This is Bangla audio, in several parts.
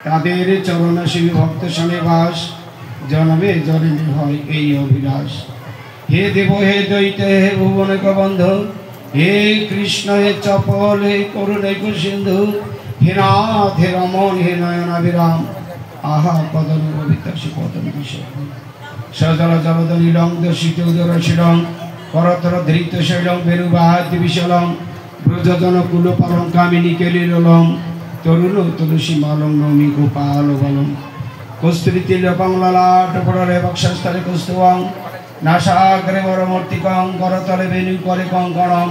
তাদের চরণাশী ভক্ত শনে বাস, জনমে জনমে হয় এই অভিলাষ। হে দেব হে দৈত হে ভুবনক বন্ধু, হে কৃষ্ণ হে চপল হে করুণৈক সিন্ধু, হে নাথ হে রমণ হে নয়নাভিরাম, আহা কদন বিতাসী পদম দিশে। সজল জলদ নীলং দশিত উদর শিলং, করতর ধৃত শৈলং বেণুবাদ বিশলং, ব্রজজন কুল পালং কামিনী কেলিলং, তরুণ তুলসী মালং নমি গোপাল বলং। কস্তুরী তিলকং ললাট পড়ে বক্ষস্থলে কৌস্তুভং, নাসাগ্রে বরমূর্তিকং করতলে বেণু করে কঙ্কণং,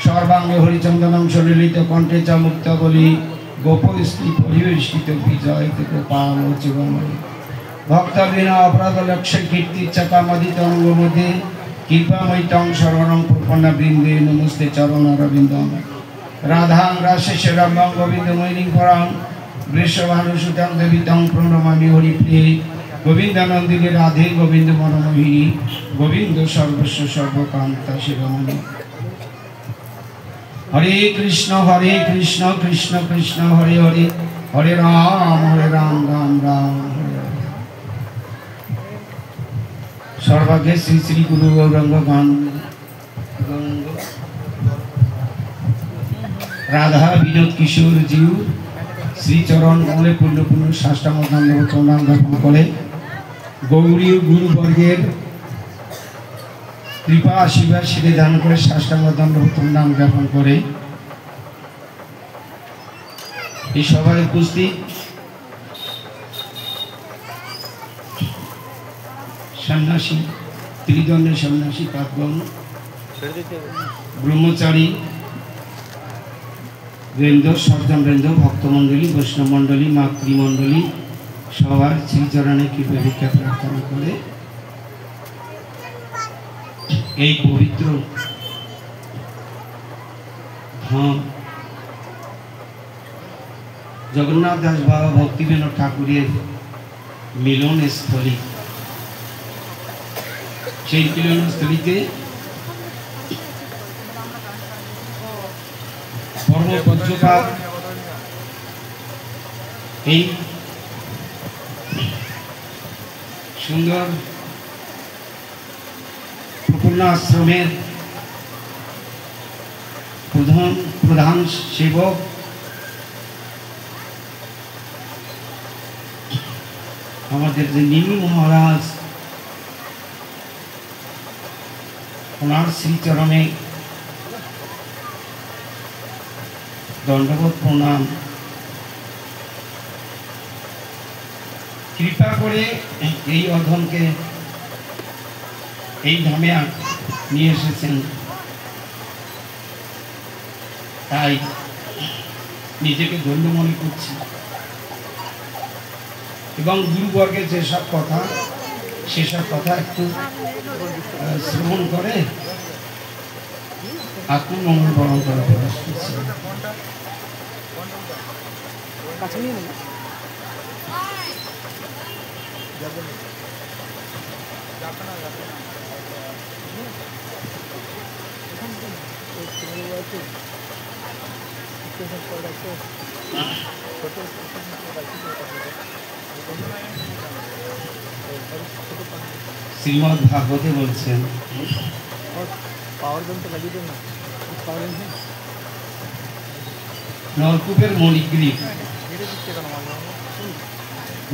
সর্বাঙ্গে হরিচন্দনং সলিলিত কণ্ঠে চ মুক্ত বলি, গোপস্ত্রী পরিবেষ্টিত বিজয় গোপাল চিরমণি। ভক্ত বিনা অপরাধ লক্ষ্য কীর্তি চকামদিত অঙ্গ মধ্যে, কৃপাময়ী তং শরণং প্রপন্না বৃন্দে নমস্তে চরণ অরবিন্দং। রাধাং রাশেষে রামং গোবিন্দময়িনীং পরাং, বৃষভানুসুতাং দেবীতং প্রণমামি হরিপ্রিয়ে। গোবিন্দানন্দিনী রাধে গোবিন্দ মনমোহিনী, গোবিন্দ সর্বস্ব সর্বকান্তা শিরোমণি। হরে কৃষ্ণ কৃষ্ণ কৃষ্ণ হরে হরে, হরে রাম রাম রাম হরে হরে। সর্বাগ্রে শ্রী শ্রী গুরু গৌরাঙ্গ গান রাধা বিনোদ কিশোর জিউ শ্রীচরণ কমলে পূর্ণ পূর্ণ সাষ্টাঙ্গ দণ্ডবত প্রণাম জ্ঞাপন করে, গৌরী গুরুবর্গের কৃপা আশীর্বাদ সেরে দান করে সাষ্টাঙ্গ দণ্ডবত প্রণাম জ্ঞাপন করে এই সভায় উপস্থিত সন্ন্যাসী, ত্রিদণ্ডের সন্ন্যাসী পাদগণ, ব্রহ্মচারী বৃন্দ, সজ্জন বৃন্দ, ভক্তমণ্ডলী, বৈষ্ণব মণ্ডলী, মাতৃমণ্ডলী, সবার শ্রীচরণে কৃপা ভিক্ষা প্রার্থনা করে এই পবিত্র ধাম জগন্নাথ দাস বাবা ভক্তিবিনোদ ঠাকুরের মিলন স্থলী, সেই মিলনস্থলীতে পরমপূজ্যপাদ এই সুন্দর প্রপন্ন আশ্রমের প্রধান সেবক আমাদের যে নিমি মহারাজ, ওনার শ্রীচরণে দণ্ডবোধ প্রণাম। কৃপা করে এই অধমকে এই ধামে নিয়ে এসেছেন, তাই নিজেকে ধন্য মনে করছি এবং গুরুবর্গের যেসব কথা সেসব কথা একটু শ্রবণ করে আত্মমঙ্গল বরণ করার প্রয়াস করছি। শ্রীমদ্ ভাগবতে বলছেন, নলকূপের মণিগ্রীব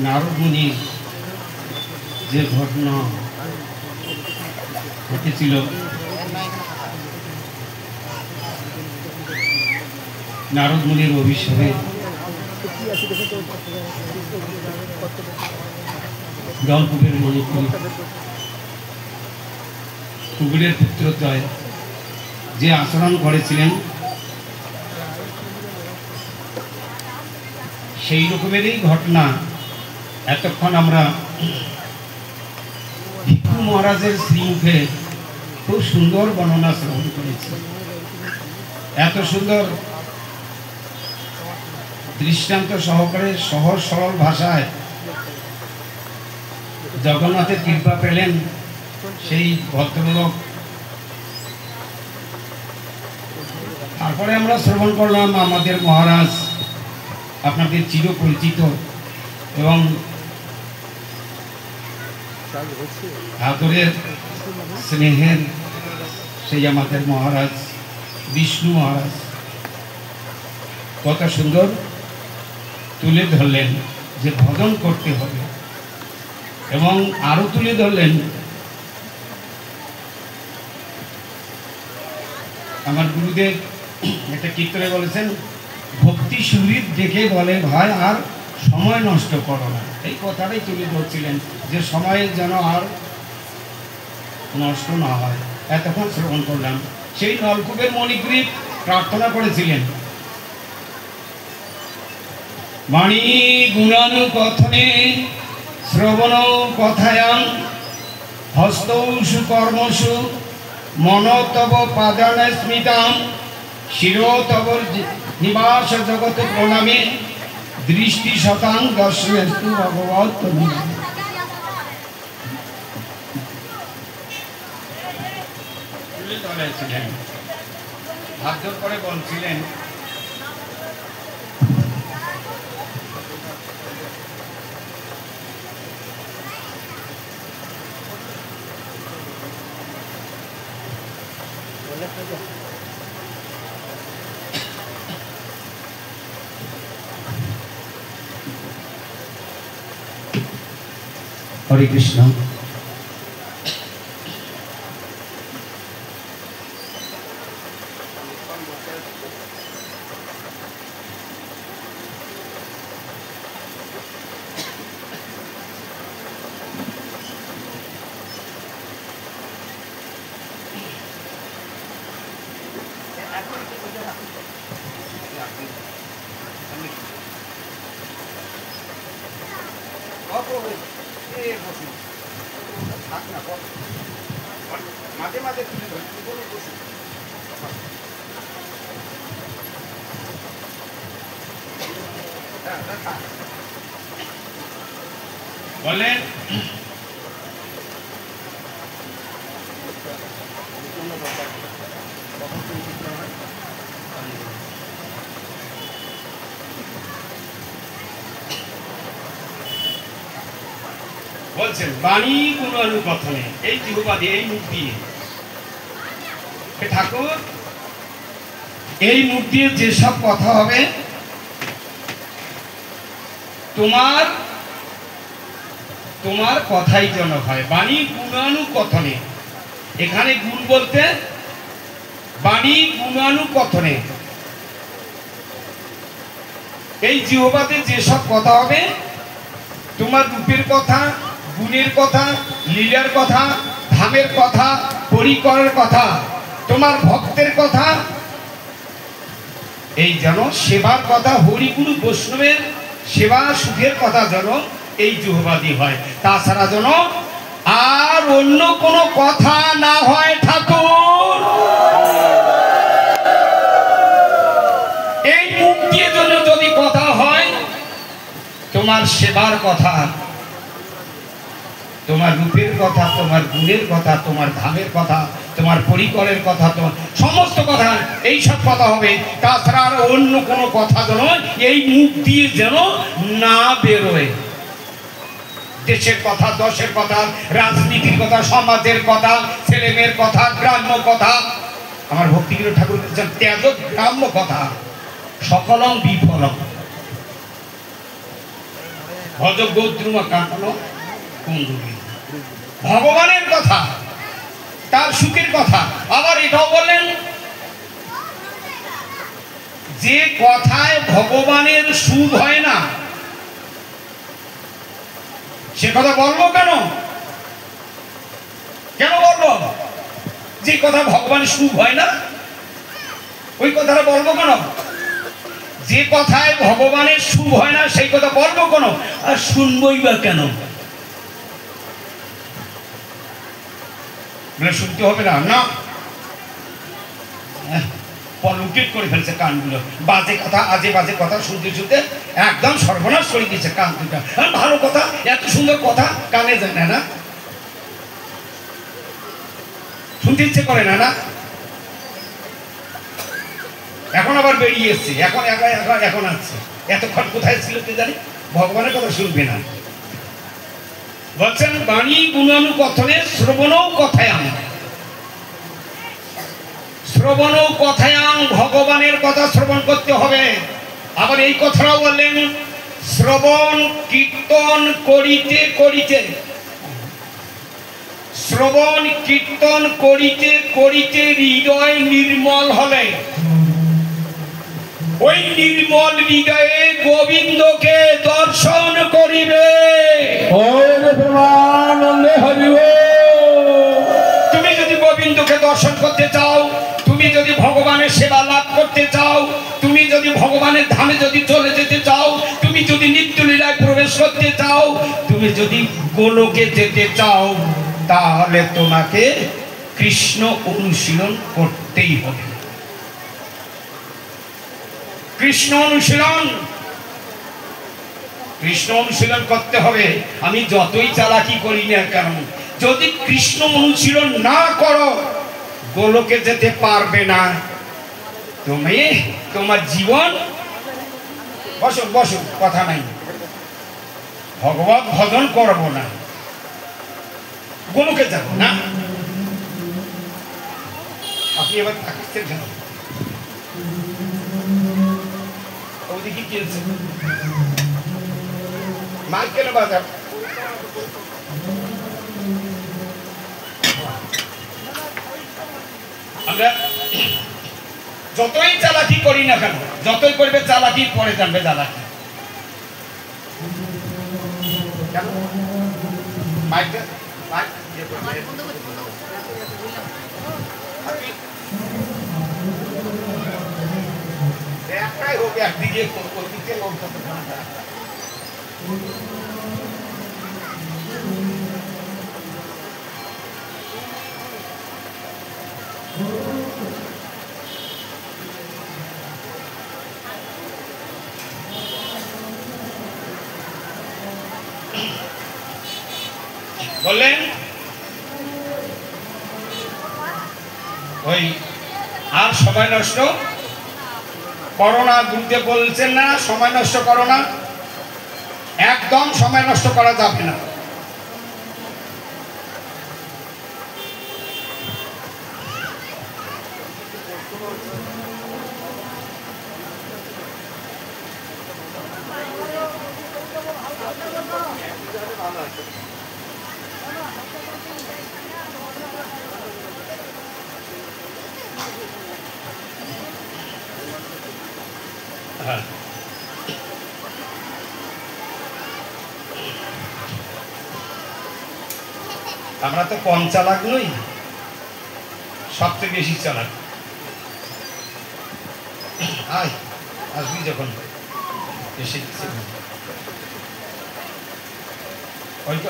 নারদ মুনির যে ঘটনা ঘটেছিল, নারদ মুনির অভিশাপে নলকূপের মণিগ্রীব কুবেরের পুত্রদ্বয় যে আচরণ করেছিলেন, সেই রকমেরই ঘটনা এতক্ষণ আমরা ভিক্ষু মহারাজের শ্রীমুখে খুব সুন্দর বর্ণনা শ্রবণ করেছি। এত সুন্দর দৃষ্টান্ত সহকারে সহজ সরল ভাষায় জগন্নাথের কৃপা পেলেন সেই ভদ্রলোক। তারপরে আমরা শ্রবণ করলাম আমাদের মহারাজ, আপনাদের চিরপরিচিত এবং আদরের স্নেহের সেই আমাদের মহারাজ বিষ্ণু মহারাজ কত সুন্দর তুলে ধরলেন যে ভজন করতে হবে, এবং আরো তুলে ধরলেন আমার গুরুদেব একটা কীর্তনে বলেছেন, ভক্তি সুরীত দেখে বলে ভাই আর সময় নষ্ট করো না। এই কথাটাই তুলে ধরছিলেন যে সময় যেন আর নষ্ট না হয়। এতক্ষণ শ্রবণ করলাম। সেই নলকূপের মণিগ্রীব প্রার্থনা করেছিলেন, বাণী গুণানুকথনে শ্রবণ কথায়াং হস্তৌষু কর্মসু মনতব পাদানে স্মিতাম শিরোতব নিবাস জগৎ প্রণামে দৃষ্টি শতাং দর্শনেস্তু ভগবৎ। হাত জোর করে বলছিলেন, হরে কৃষ্ণ। মাঝে মাঝে বলেন, বলছেন বাণী কোন অনুকথনে, এই জিহ্বা দিয়ে, এই মুখ দিয়ে ঠাকুর, এই মুখ দিয়ে যেসব কথা হবে তোমার তোমার কথাই যেন হয়। বাণী গুণানুকথনে, এখানে গুণ বলতে বাণী গুণানুকথনে, এই জিহ্বাতে যেসব কথা হবে তোমার রূপের কথা, গুণের কথা, লীলার কথা, ধামের কথা, পরিকরের কথা, তোমার ভক্তের কথা, এই যেন সেবার কথা, হরিগুরু বৈষ্ণবের সেবা সুখের কথা যেন এই জিহ্বাদি হয়। তাছাড়া যেন আর অন্য কোনো কথা না হয় ঠাকুর। এই মুখ দিয়ে জন্য যদি কথা হয় তোমার সেবার কথা, তোমার রূপের কথা, তোমার গুণের কথা, তোমার ধামের কথা, তোমার পরিকরের কথা, তোমার সমস্ত কথা, এই সব কথা হবে। তাছাড়া আর অন্য কোনো কথা যেন এই মুখ দিয়ে যেন না বেরোয়। দেশের কথা, দশের কথা, রাজনীতির কথা, সমাজের কথা, ছেলে মেয়ের কথা, গ্রাম্য কথা, আমার ভক্তিগুরু ঠাকুর বলছেন ত্যাগ গ্রাম্য কথা, সকলং বিফলং ভজ গোদ্রুমা কাঁটানো কুণ্ডলী। ভগবানের কথা, তার সুখের কথা। আবার এটাও বললেন যে কথায় ভগবানের সুখ হয় না সে কথা বলবো কেন? কেন বলবো? যে কথা ভগবানের সুখ হয় না ওই কথাটা বলবো কেন? যে কথায় ভগবানের সুখ হয় না সেই কথা বলবো কেন? আর শুনবই বা কেন? শুনতে হবে না, না পলুটেড করে ফেলছে কানগুলো। বাজে কথা, আজে বাজে কথা শুনতে শুনতে একদম সর্বনাশ করে দিয়েছে কান দুটা। ভালো কথা, এত সুন্দর কথা কানে যায় না, না শুনতে ইচ্ছে করে না, না এখন আবার বেরিয়ে এসছে, এখন এখন আসছে। এতক্ষণ কোথায় ছিল কে জানি? ভগবানের কথা শুনবে না। বলছেন বাণী গুণানুকথনে শ্রবণও কথায়াং, শ্রবণও কথায়াং, ভগবানের কথা শ্রবণ করতে হবে। আবার এই কথাটাও বললেন শ্রবণ কীর্তন করিতে করিতে, শ্রবণ কীর্তন করিতে করিতে হৃদয় নির্মল হলে ওই নির্মল হৃদয়ে গোবিন্দকে দর্শন করিবে। তুমি যদি গোবিন্দকে দর্শন করতে চাও, তুমি যদি ভগবানের সেবা লাভ করতে চাও, তুমি যদি ভগবানের ধামে যদি চলে যেতে চাও, তুমি যদি নিত্যলীলায় প্রবেশ করতে চাও, তুমি যদি গোলকে যেতে চাও, তাহলে তোমাকে কৃষ্ণ অনুশীলন করতেই হবে। কৃষ্ণ অনুশীলন, কৃষ্ণ অনুশীলন করতে হবে। আমি যতই চালাকি করি না কেন, যদি কৃষ্ণ অনুশীলন না করো, গোলকে যেতে পারবে না। তুমি তোমার জীবন, বসো বসো, কথা নাই, ভগবত ভজন করবো না, গোলকে যাবো না। আপনি এবার তাকাচ্ছেন কেন? ওদিকে কি আছে? মাইক কেন বাজার? আমরা যতই চালাকি করি না কেন, যতই করবে চালাকি, পরে জানবে চালাকি। একটাই হোক, একদিকে ওদিকে লোক বললেন ওই আর সময় নষ্ট করো না। গুরুদেব বলছেন না সময় নষ্ট করো না, একদম সময় নষ্ট করা যাবে না। আমরা তো কম চালাক নই, সবচেয়ে বেশি চালাক। আয় আসবি যখন এসে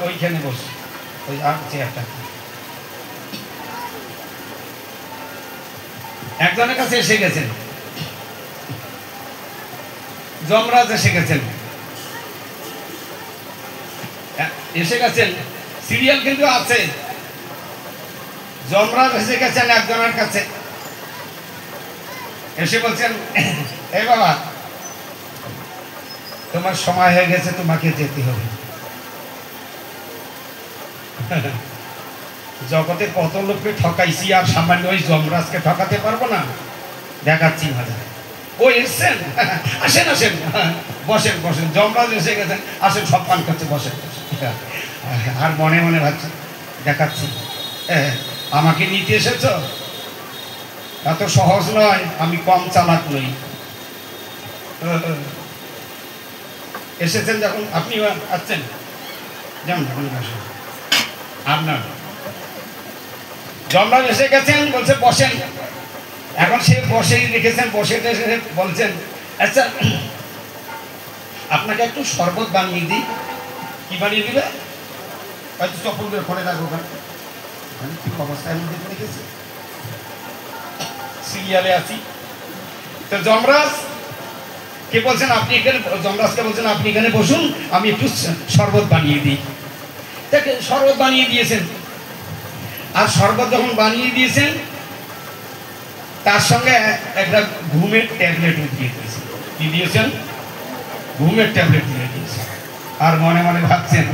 ওইখানে বস, ওই আর চেয়ারটা। একজনের কাছে এসে গেছেন, যমরাজ এসে গেছেন, এসে গেছেন, সিরিয়াল কিন্তু আছে। যমরাজ এসে গেছেন একজনের কাছে, এসে বলছেন এই বাবা তোমার সময় হয়ে গেছে, তোমাকে যেতে হবে। জগতে কত লোককে ঠকাইছি, আর সামান্য ওই যমরাজকে ঠকাতে পারবো না। দেখাচ্ছি মজা। ও এসছেন, আসেন আসেন, বসেন বসেন। যমরাজ এসে গেছেন, আসেন, সম্মান করছে, বসেন। আর মনে মনে ভাবছি দেখাচ্ছি, আমাকে নিতে এসেছ, এত সহজ নয়, আমি কম চালাক নই। এসেছেন যখন, আপনি আসছেন, যেমন আপনার যমরাজ এসে গেছেন, বলছে বসেন। এখন সে বসেই রেখেছেন, বসে বলছেন আচ্ছা আপনাকে একটু শরবত বানিয়ে দিই। কি বানিয়ে দিবে? হয়তো চপ্পলগুলো ফোনে রাখবো, কি অবস্থায় মধ্যে পড়ে গেছে, সিরিয়ালে আছি। তো যমরাজ কে বলছেন আপনি এখানে, যমরাজকে বলছেন আপনি এখানে বসুন, আমি একটু শরবত বানিয়ে দিই। তাকে শরবত বানিয়ে দিয়েছেন। আর শরবত যখন বানিয়ে দিয়েছেন, তার সঙ্গে একটা ঘুমের ট্যাবলেট দিয়ে দিয়েছেন। কি দিয়েছেন? ঘুমের ট্যাবলেট দিয়ে দিয়েছেন। আর মনে মনে ভাবছেন